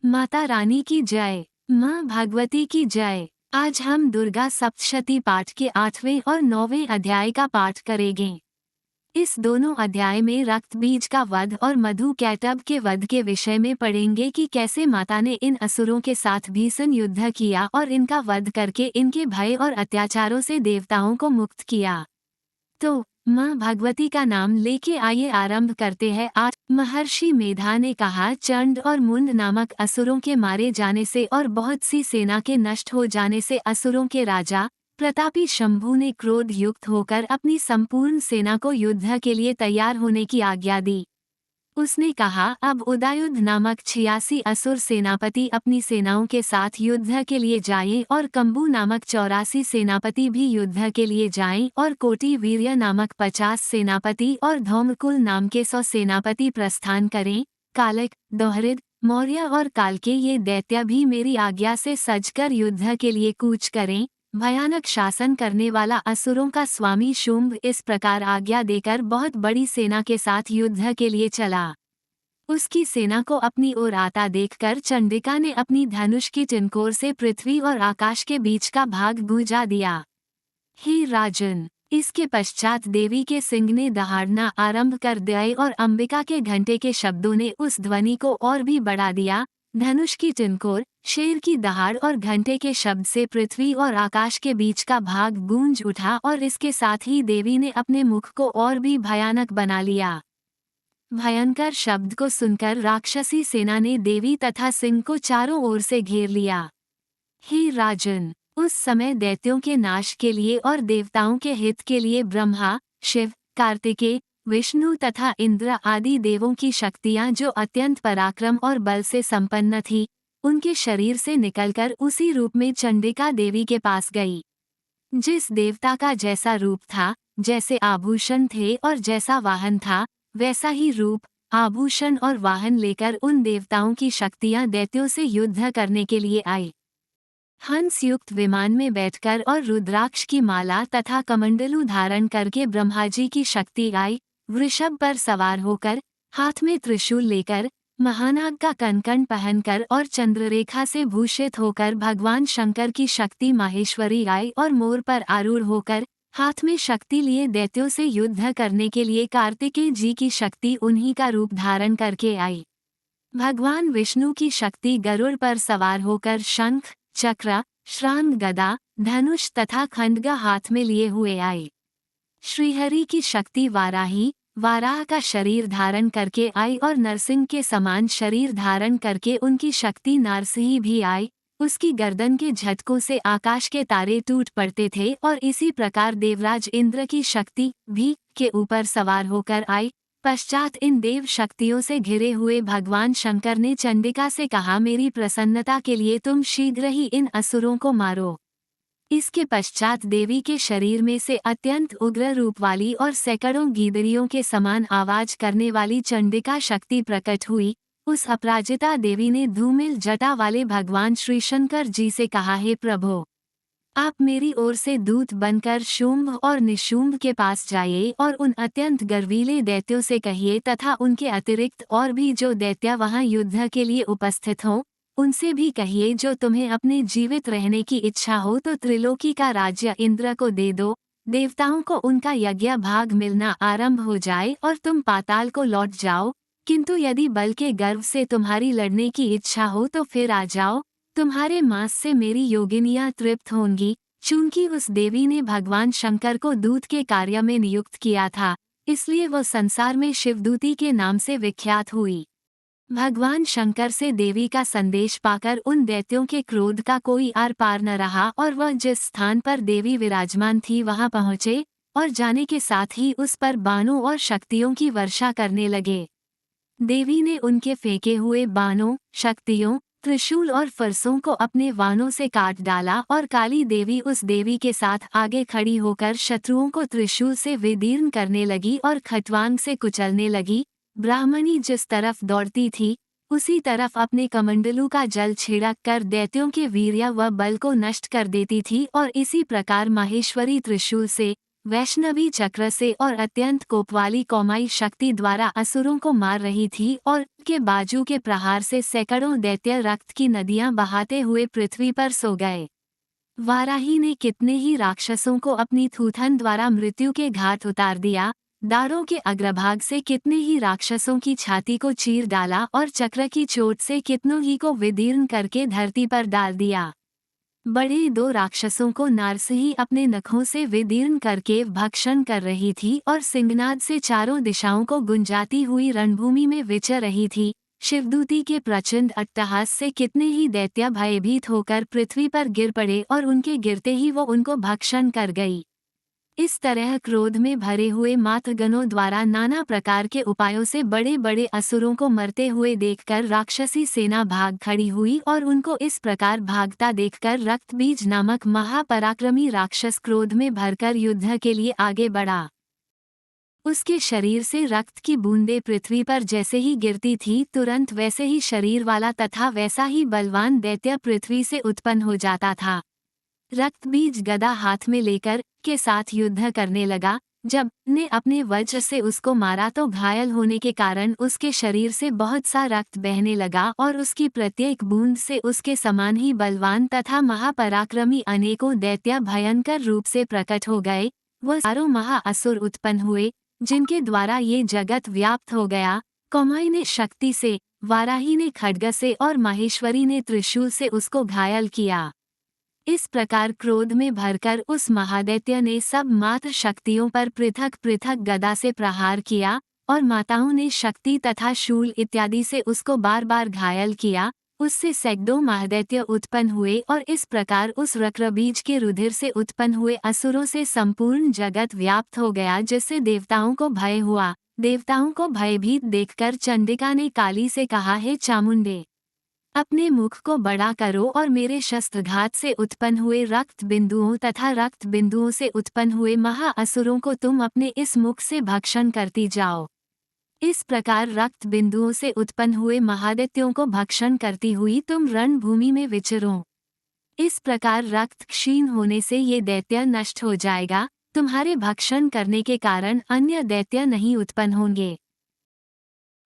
माता रानी की जय। माँ भगवती की जय। आज हम दुर्गा सप्तशती पाठ के 8वें और 9वें अध्याय का पाठ करेंगे। इस दोनों अध्याय में रक्त बीज का वध और मधु कैटभ के वध के विषय में पढ़ेंगे कि कैसे माता ने इन असुरों के साथ भीषण युद्ध किया और इनका वध करके इनके भय और अत्याचारों से देवताओं को मुक्त किया। तो माँ भगवती का नाम लेके आइए आरंभ करते हैं। आज महर्षि मेधा ने कहा, चंड और मुंड नामक असुरों के मारे जाने से और बहुत सी सेना के नष्ट हो जाने से असुरों के राजा प्रतापी शंभु ने क्रोध युक्त होकर अपनी संपूर्ण सेना को युद्ध के लिए तैयार होने की आज्ञा दी। उसने कहा, अब उदयुद्ध नामक 86 असुर सेनापति अपनी सेनाओं के साथ युद्ध के लिए जाएं और कंबू नामक 84 सेनापति भी युद्ध के लिए जाएं और कोटि वीर्य नामक 50 सेनापति और धौमकुल नाम के 100 सेनापति प्रस्थान करें। कालक, दोहरिद, मौर्य और काल के ये दैत्य भी मेरी आज्ञा से सजकर युद्ध के लिए कूच करें। भयानक शासन करने वाला असुरों का स्वामी शुंभ इस प्रकार आज्ञा देकर बहुत बड़ी सेना के साथ युद्ध के लिए चला। उसकी सेना को अपनी ओर आता देखकर चंडिका ने अपनी धनुष की चिनकोर से पृथ्वी और आकाश के बीच का भाग गुंजा दिया। हे राजन, इसके पश्चात देवी के सिंह ने दहाड़ना आरंभ कर दिए और अंबिका के घंटे के शब्दों ने उस ध्वनि को और भी बढ़ा दिया। धनुष की चिनकोर, शेर की दहाड़ और घंटे के शब्द से पृथ्वी और आकाश के बीच का भाग गूंज उठा और इसके साथ ही देवी ने अपने मुख को और भी भयानक बना लिया। भयंकर शब्द को सुनकर राक्षसी सेना ने देवी तथा सिंह को चारों ओर से घेर लिया। हे राजन, उस समय दैत्यों के नाश के लिए और देवताओं के हित के लिए ब्रह्मा, शिव, कार्तिकेय, विष्णु तथा इंद्र आदि देवों की शक्तियां जो अत्यंत पराक्रम और बल से संपन्न थी, उनके शरीर से निकलकर उसी रूप में चंडिका देवी के पास गई। जिस देवता का जैसा रूप था, जैसे आभूषण थे और जैसा वाहन था, वैसा ही रूप, आभूषण और वाहन लेकर उन देवताओं की शक्तियां दैत्यों से युद्ध करने के लिए आई। हंस युक्त विमान में बैठकर और रुद्राक्ष की माला तथा कमंडलू धारण करके ब्रह्माजी की शक्ति आई। वृषभ पर सवार होकर, हाथ में त्रिशूल लेकर, महानाग का कनकन पहनकर और चंद्ररेखा से भूषित होकर भगवान शंकर की शक्ति माहेश्वरी आई और मोर पर आरूढ़ होकर, हाथ में शक्ति लिए दैत्यों से युद्ध करने के लिए कार्तिकेय जी की शक्ति उन्हीं का रूप धारण करके आई। भगवान विष्णु की शक्ति गरुड़ पर सवार होकर शंख, चक्र, श्रांग गदा, धनुष तथा खंडगा हाथ में लिए हुए आई। श्रीहरि की शक्ति वाराही, वाराह का शरीर धारण करके आई और नरसिंह के समान शरीर धारण करके उनकी शक्ति नारसिंही भी आई। उसकी गर्दन के झटकों से आकाश के तारे टूट पड़ते थे और इसी प्रकार देवराज इंद्र की शक्ति भी के ऊपर सवार होकर आई। पश्चात इन देव शक्तियों से घिरे हुए भगवान शंकर ने चंडिका से कहा, मेरी प्रसन्नता के लिए तुम शीघ्र ही इन असुरों को मारो। इसके पश्चात देवी के शरीर में से अत्यंत उग्र रूप वाली और सैकड़ों गीदड़ियों के समान आवाज करने वाली चंडिका शक्ति प्रकट हुई। उस अपराजिता देवी ने धूमिल जटा वाले भगवान श्री शंकर जी से कहा, हे प्रभो, आप मेरी ओर से दूत बनकर शुंभ और निशुंभ के पास जाइए और उन अत्यंत गर्वीले दैत्यों से कहिए तथा उनके अतिरिक्त और भी जो दैत्य वहां युद्ध के लिए उपस्थित हों, उनसे भी कहिए, जो तुम्हें अपने जीवित रहने की इच्छा हो तो त्रिलोकी का राज्य इंद्र को दे दो। देवताओं को उनका यज्ञ भाग मिलना आरंभ हो जाए और तुम पाताल को लौट जाओ। किंतु यदि बल के गर्व से तुम्हारी लड़ने की इच्छा हो तो फिर आ जाओ। तुम्हारे मांस से मेरी योगिनियां तृप्त होंगी। चूंकि उस देवी ने भगवान शंकर को दूत के कार्य में नियुक्त किया था, इसलिए वो संसार में शिवदूती के नाम से विख्यात हुई। भगवान शंकर से देवी का संदेश पाकर उन दैत्यों के क्रोध का कोई आर पार न रहा और वह जिस स्थान पर देवी विराजमान थी वहां पहुंचे और जाने के साथ ही उस पर बाणों और शक्तियों की वर्षा करने लगे। देवी ने उनके फेंके हुए बाणों, शक्तियों, त्रिशूल और फरसों को अपने वाणों से काट डाला और काली देवी उस देवी के साथ आगे खड़ी होकर शत्रुओं को त्रिशूल से विदीर्ण करने लगी और खटवांग से कुचलने लगी। ब्राह्मणी जिस तरफ दौड़ती थी, उसी तरफ अपने कमंडलू का जल छिड़क कर दैत्यों के वीर्य व बल को नष्ट कर देती थी और इसी प्रकार माहेश्वरी त्रिशूल से, वैष्णवी चक्र से और अत्यंत कोपवाली कौमाई शक्ति द्वारा असुरों को मार रही थी और के बाजू के प्रहार से सैकड़ों दैत्य रक्त की नदियां बहाते हुए पृथ्वी पर सो गए। वाराही ने कितने ही राक्षसों को अपनी थूथन द्वारा मृत्यु के घाट उतार दिया, दारों के अग्रभाग से कितने ही राक्षसों की छाती को चीर डाला और चक्र की चोट से कितनों ही को विदीर्ण करके धरती पर डाल दिया। बड़े दो राक्षसों को नारसिंही अपने नखों से विदीर्ण करके भक्षण कर रही थी और सिंहनाद से चारों दिशाओं को गुंजाती हुई रणभूमि में विचर रही थी। शिवदूती के प्रचंड अट्टहास से कितने ही दैत्य भयभीत होकर पृथ्वी पर गिर पड़े और उनके गिरते ही वो उनको भक्षण कर गई। इस तरह क्रोध में भरे हुए मातृगणों द्वारा नाना प्रकार के उपायों से बड़े बड़े असुरों को मरते हुए देखकर राक्षसी सेना भाग खड़ी हुई और उनको इस प्रकार भागता देखकर रक्तबीज नामक महापराक्रमी राक्षस क्रोध में भरकर युद्ध के लिए आगे बढ़ा। उसके शरीर से रक्त की बूंदें पृथ्वी पर जैसे ही गिरती थी, तुरंत वैसे ही शरीर वाला तथा वैसा ही बलवान दैत्य पृथ्वी से उत्पन्न हो जाता था। रक्तबीज गदा हाथ में लेकर के साथ युद्ध करने लगा। जब ने अपने वज्र से उसको मारा तो घायल होने के कारण उसके शरीर से बहुत सा रक्त बहने लगा और उसकी प्रत्येक बूंद से उसके समान ही बलवान तथा महापराक्रमी अनेकों दैत्य भयंकर रूप से प्रकट हो गए। वह चारों महाअसुर उत्पन्न हुए जिनके द्वारा ये जगत व्याप्त हो गया। कौमाई ने शक्ति से, वाराही ने खड्ग से और माहेश्वरी ने त्रिशूल से उसको घायल किया। इस प्रकार क्रोध में भरकर उस महादैत्य ने सब मात्र शक्तियों पर पृथक पृथक गदा से प्रहार किया और माताओं ने शक्ति तथा शूल इत्यादि से उसको बार बार घायल किया। उससे सैकड़ों महादैत्य उत्पन्न हुए और इस प्रकार उस रक्तबीज के रुधिर से उत्पन्न हुए असुरों से संपूर्ण जगत व्याप्त हो गया, जिससे देवताओं को भय हुआ। देवताओं को भयभीत देखकर चंडिका ने काली से कहा, हे चामुंडे, अपने मुख को बड़ा करो और मेरे शस्त्रघात से उत्पन्न हुए रक्त बिंदुओं तथा रक्त बिंदुओं से उत्पन्न हुए महाअसुरों को तुम अपने इस मुख से भक्षण करती जाओ। इस प्रकार रक्त बिंदुओं से उत्पन्न हुए महादैत्यों को भक्षण करती हुई तुम रणभूमि में विचरो। इस प्रकार रक्त क्षीण होने से ये दैत्य नष्ट हो जाएगा। तुम्हारे भक्षण करने के कारण अन्य दैत्य नहीं उत्पन्न होंगे।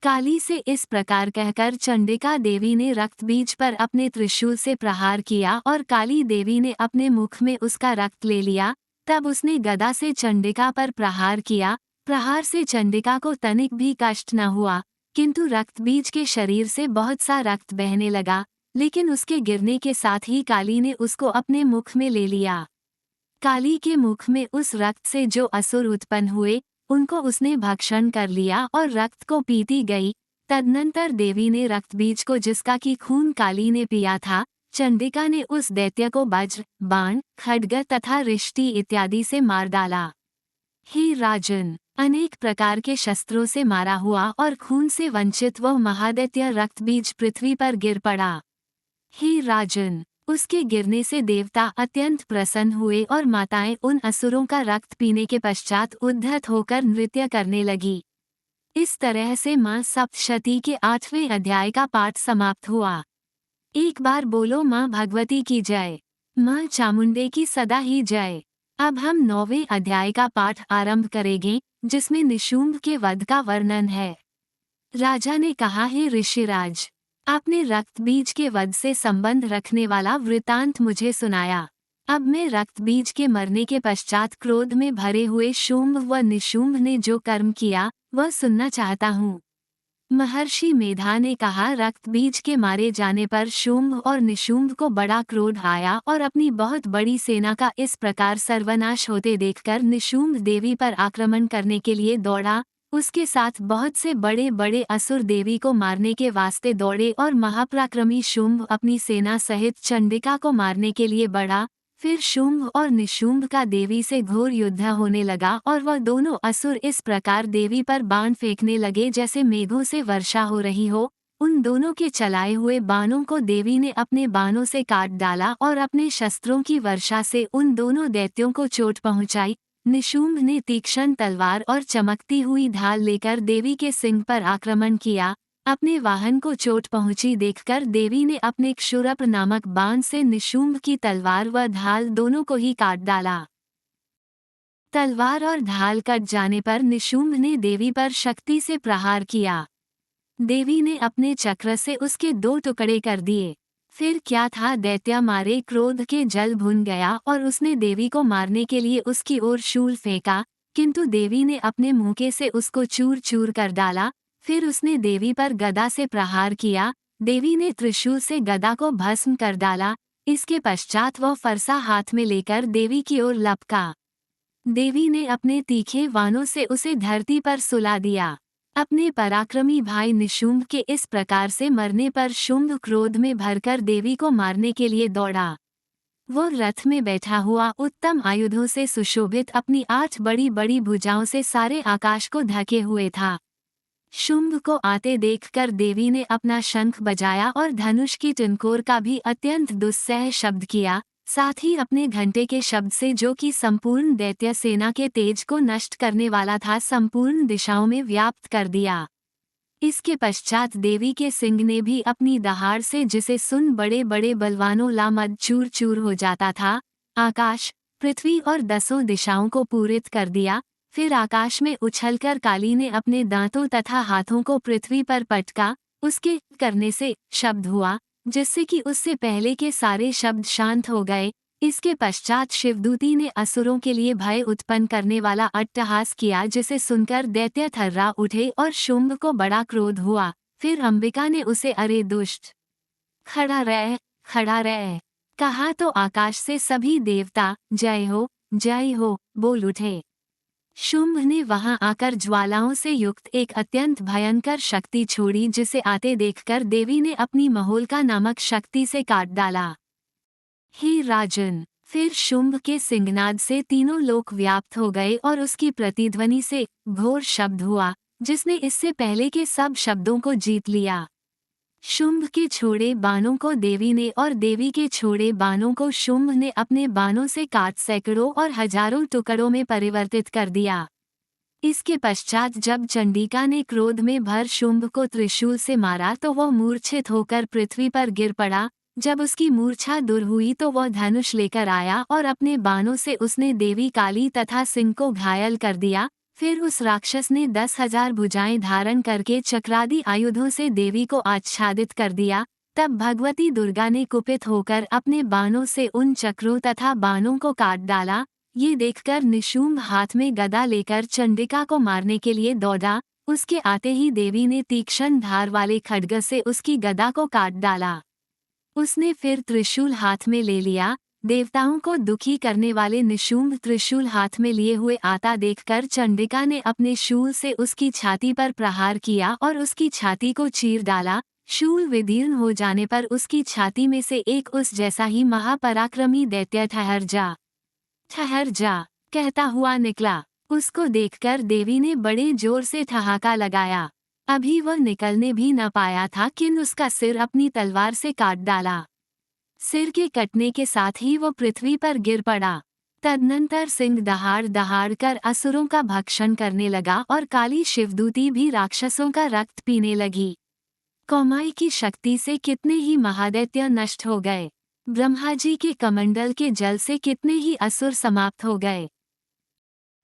काली से इस प्रकार कहकर चंडिका देवी ने रक्तबीज पर अपने त्रिशूल से प्रहार किया और काली देवी ने अपने मुख में उसका रक्त ले लिया। तब उसने गदा से चंडिका पर प्रहार किया। प्रहार से चंडिका को तनिक भी कष्ट न हुआ, किंतु रक्तबीज के शरीर से बहुत सा रक्त बहने लगा, लेकिन उसके गिरने के साथ ही काली ने उसको अपने मुख में ले लिया। काली के मुख में उस रक्त से जो असुर उत्पन्न हुए उनको उसने भक्षण कर लिया और रक्त को पीती गई। तदनंतर देवी ने रक्तबीज को, जिसका की खून काली ने पिया था, चंडिका ने उस दैत्य को वज्र, बाण, खड्ग तथा रिष्टि इत्यादि से मार डाला। हे राजन, अनेक प्रकार के शस्त्रों से मारा हुआ और खून से वंचित वह महादैत्य रक्तबीज पृथ्वी पर गिर पड़ा। हे राजन, उसके गिरने से देवता अत्यंत प्रसन्न हुए और माताएं उन असुरों का रक्त पीने के पश्चात उद्धत होकर नृत्य करने लगी। इस तरह से माँ सप्तशती के 8वें अध्याय का पाठ समाप्त हुआ। एक बार बोलो माँ भगवती की जय, माँ चामुंडे की सदा ही जय। अब हम 9वें अध्याय का पाठ आरंभ करेंगे, जिसमें निशुंभ के वध का वर्णन है। राजा ने कहा, हे ऋषिराज, आपने रक्तबीज के वध से संबंध रखने वाला वृतांत मुझे सुनाया। अब मैं रक्तबीज के मरने के पश्चात क्रोध में भरे हुए शुंभ व निशुंभ ने जो कर्म किया वह सुनना चाहता हूँ। महर्षि मेधा ने कहा, रक्तबीज के मारे जाने पर शुंभ और निशुंभ को बड़ा क्रोध आया और अपनी बहुत बड़ी सेना का इस प्रकार सर्वनाश होते देखकर निशुंभ देवी पर आक्रमण करने के लिए दौड़ा। उसके साथ बहुत से बड़े बड़े असुर देवी को मारने के वास्ते दौड़े और महापराक्रमी शुंभ अपनी सेना सहित चंडिका को मारने के लिए बढ़ा। फिर शुंभ और निशुंभ का देवी से घोर युद्ध होने लगा और वह दोनों असुर इस प्रकार देवी पर बाण फेंकने लगे जैसे मेघों से वर्षा हो रही हो। उन दोनों के चलाए हुए बाणों को देवी ने अपने बाणों से काट डाला और अपने शस्त्रों की वर्षा से उन दोनों दैत्यों को चोट पहुंचाई। निशुंभ ने तीक्ष्ण तलवार और चमकती हुई ढाल लेकर देवी के सिंह पर आक्रमण किया। अपने वाहन को चोट पहुंची देखकर देवी ने अपने क्षुरप नामक बाण से निशुंभ की तलवार व ढाल दोनों को ही काट डाला। तलवार और ढाल कट जाने पर निशुंभ ने देवी पर शक्ति से प्रहार किया। देवी ने अपने चक्र से उसके 2 टुकड़े कर दिए। फिर क्या था, दैत्य मारे क्रोध के जल भुन गया और उसने देवी को मारने के लिए उसकी ओर शूल फेंका, किंतु देवी ने अपने मुंह से उसको चूर चूर कर डाला। फिर उसने देवी पर गदा से प्रहार किया। देवी ने त्रिशूल से गदा को भस्म कर डाला। इसके पश्चात वह फरसा हाथ में लेकर देवी की ओर लपका। देवी ने अपने तीखे वाणों से उसे धरती पर सुला दिया। अपने पराक्रमी भाई निशुंभ के इस प्रकार से मरने पर शुंभ क्रोध में भरकर देवी को मारने के लिए दौड़ा। वो रथ में बैठा हुआ उत्तम आयुधों से सुशोभित अपनी 8 बड़ी बड़ी भुजाओं से सारे आकाश को ढके हुए था। शुंभ को आते देखकर देवी ने अपना शंख बजाया और धनुष की टिनकोर का भी अत्यंत दुस्सह शब्द किया, साथ ही अपने घंटे के शब्द से, जो कि संपूर्ण दैत्य सेना के तेज को नष्ट करने वाला था, संपूर्ण दिशाओं में व्याप्त कर दिया। इसके पश्चात देवी के सिंह ने भी अपनी दहाड़ से, जिसे सुन बड़े बड़े बलवानों ला मद चूर चूर हो जाता था, आकाश, पृथ्वी और 10 दिशाओं को पूरित कर दिया। फिर आकाश में उछलकर काली ने अपने दांतों तथा हाथों को पृथ्वी पर पटका। उसके करने से शब्द हुआ, जिससे कि उससे पहले के सारे शब्द शांत हो गए। इसके पश्चात शिवदूती ने असुरों के लिए भय उत्पन्न करने वाला अट्टहास किया, जिसे सुनकर दैत्य थर्रा उठे और शुंभ को बड़ा क्रोध हुआ। फिर अंबिका ने उसे अरे दुष्ट, खड़ा रह कहा तो आकाश से सभी देवता जय हो बोल उठे। शुंभ ने वहां आकर ज्वालाओं से युक्त एक अत्यंत भयंकर शक्ति छोड़ी, जिसे आते देखकर देवी ने अपनी महोल्का नामक शक्ति से काट डाला। हे राजन, फिर शुंभ के सिंहनाद से तीनों लोक व्याप्त हो गए और उसकी प्रतिध्वनि से घोर शब्द हुआ, जिसने इससे पहले के सब शब्दों को जीत लिया। शुंभ के छोड़े बाणों को देवी ने और देवी के छोड़े बाणों को शुंभ ने अपने बाणों से काट सैकड़ों और हजारों टुकड़ों में परिवर्तित कर दिया। इसके पश्चात जब चंडिका ने क्रोध में भर शुंभ को त्रिशूल से मारा तो वह मूर्छित होकर पृथ्वी पर गिर पड़ा। जब उसकी मूर्छा दूर हुई तो वह धनुष लेकर आया और अपने बाणों से उसने देवी काली तथा सिंह को घायल कर दिया। फिर उस राक्षस ने 10,000 भुजाएं धारण करके चक्रादि आयुधों से देवी को आच्छादित कर दिया। तब भगवती दुर्गा ने कुपित होकर अपने बाणों से उन चक्रों तथा बाणों को काट डाला। ये देखकर निशुंभ हाथ में गदा लेकर चंडिका को मारने के लिए दौड़ा। उसके आते ही देवी ने तीक्ष्ण धार वाले खड्ग से उसकी गदा को काट डाला। उसने फिर त्रिशूल हाथ में ले लिया। देवताओं को दुखी करने वाले निशुंभ त्रिशूल हाथ में लिए हुए आता देखकर चंडिका ने अपने शूल से उसकी छाती पर प्रहार किया और उसकी छाती को चीर डाला। शूल विदीर्ण हो जाने पर उसकी छाती में से एक उस जैसा ही महापराक्रमी दैत्य ठहर जा कहता हुआ निकला। उसको देखकर देवी ने बड़े जोर से ठहाका लगाया। अभी वह निकलने भी न पाया था कि उसका सिर अपनी तलवार से काट डाला। सिर के कटने के साथ ही वो पृथ्वी पर गिर पड़ा। तदनंतर सिंह दहाड़ दहाड़ कर असुरों का भक्षण करने लगा और काली शिवदूती भी राक्षसों का रक्त पीने लगी। कौमाई की शक्ति से कितने ही महादैत्य नष्ट हो गए। ब्रह्मा जी के कमंडल के जल से कितने ही असुर समाप्त हो गए।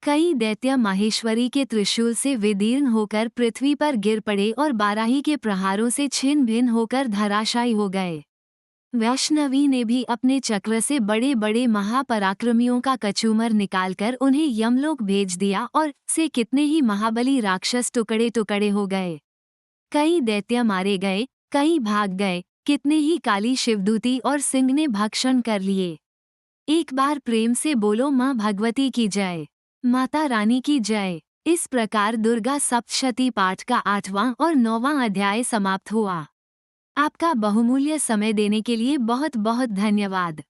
कई दैत्य माहेश्वरी के त्रिशूल से विदीर्ण होकर पृथ्वी पर गिर पड़े और बाराही के प्रहारों से छिन्न भिन्न होकर धराशायी हो गए। वैष्णवी ने भी अपने चक्र से बड़े बड़े महापराक्रमियों का कचूमर निकालकर उन्हें यमलोक भेज दिया और से कितने ही महाबली राक्षस टुकड़े टुकड़े हो गए। कई दैत्य मारे गए, कई भाग गए, कितने ही काली शिवदूती और सिंह ने भक्षण कर लिए। एक बार प्रेम से बोलो माँ भगवती की जय, माता रानी की जय। इस प्रकार दुर्गा सप्तशती पाठ का 8वां और 9वां अध्याय समाप्त हुआ। आपका बहुमूल्य समय देने के लिए बहुत बहुत धन्यवाद।